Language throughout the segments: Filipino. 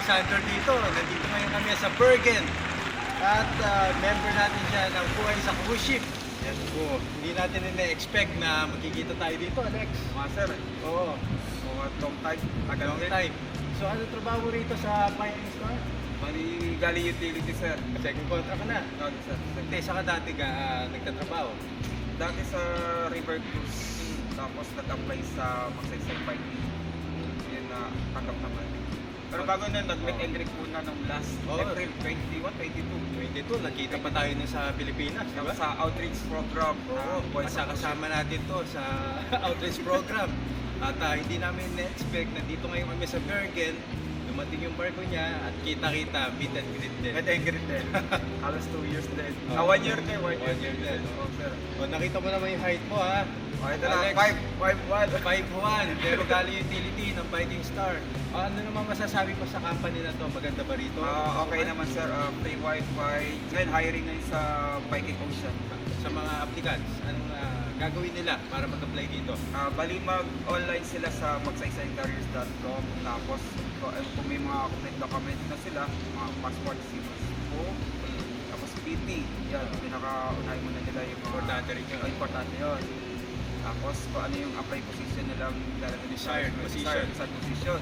Alexander dito. Nandito ngayon kami sa Bergen. At member natin siya ng buhay sa cruise ship. Yan po. Hindi natin na-expect na magkikita tayo dito, Alex. Mga sir, Oo. long time. Long time. So ano trabaho rito sa Viking Star? Bali, Galley Utility sir. Second contract ka na. Dati sir. Hindi, saka dati ka nagtatrabaho. Dati sa River Cruise. Tapos nag-apply sa Magsaysay Viking. Yun na tanggap naman. Pero bago nun, nag-meet and greet muna nung last April 21, 22. Nagkita pa tayo nun sa Pilipinas, di ba? Sa outreach program. Oo, kasama natin to sa outreach program. At hindi namin na-expect na dito ngayon kami sa Bergen, dumating yung barko niya at kita-kita, meet and greet din. Meet and greet din. Halos 2 years din. 1 year din. 1 year din. Oh, sir. O, nakita mo naman yung height mo, ha? Ito na, 5'1". 5'1", pero Galley Utility ng Viking Star. Ano naman masasabi mo sa company na to? Maganda ba rito? Okay naman sir, free wifi. Ngayon hiring ngayon sa Viking Ocean. Sa mga applicants, anong gagawin nila para mag-apply dito? Bali mag-online sila sa magsaysaycarriers.com. Tapos kung may mga complete document na sila, mga passport, CIMAS, tapos PT, yan, pinaka-unahin muna nila yung mga importante yun. Tapos kung ano yung apply position nilang desired position.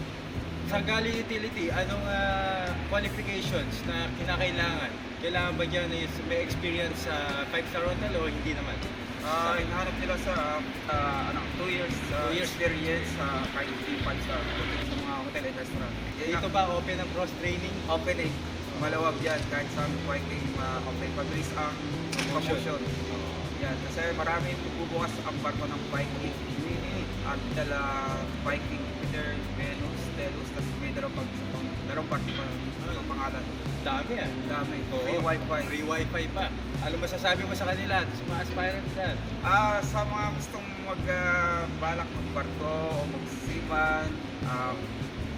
Sa Galley Utility, anong qualifications na kinakailangan? Kailangan ba dyan is may experience sa 5-star hotel o hindi naman? Hinahanap nila sa 2 years experience sa kahit 5 star sa mga hotel and restaurant. Dito ba open ang cross-training? Open eh. Malawag yan kahit sa Viking open. Pabilis ang promotion. Yan, kasi marami bubukas ang barko ng Viking. At dala Viking, Peter, Venus, Telus, tapos may dalawang barko pa ng pangalan. Dami ah. Dami. Oo. Free wifi. Free wifi pa. Ano masasabi mo sa kanila, sa mga aspirants dyan? Sa mga gustong magbalak magbarko o magsiman,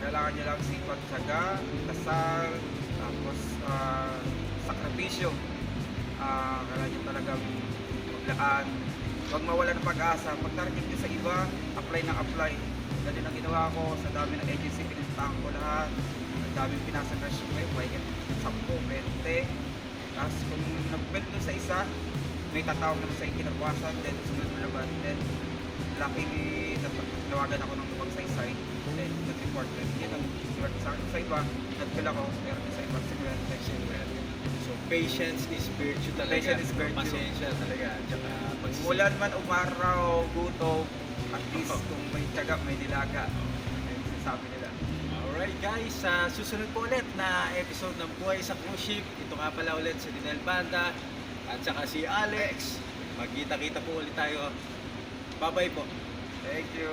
kailangan nyo lang sipag, tiyaga, dasal, tapos sakripisyo. Kailangan nyo talagang maglaan. Huwag mawala ng pag-asa. Mag-target nyo sa iba, apply ng apply. Ganyan ang ginawa ko sa dami ng agency, pinuntahan ko lahat. Ang daming pinasa na resume, may 10, 20. Tapos kung nag-bend doon sa isa, may tatawag naman sa ikinabukasan, then sunod na naman. Then lucky nawagan ako ng pagsaysay, then nag-report. Then yun ang report sa akin. Sa iba, nag-fill ako, pero sa iba, sigurado. So patience is virtue talaga. Patience is virtue. Pasensya talaga. Tsaka Ulan man, umaraw, gutom, at least kung may tiyaga, may nilaga. Ayun sinasabi nila. Alright guys, susunod po ulit na episode ng Buhay sa Cruise Ship. Ito nga pala ulit si Rinell Banda at saka si Alex. Magkita-kita po ulit tayo. Bye-bye po. Thank you.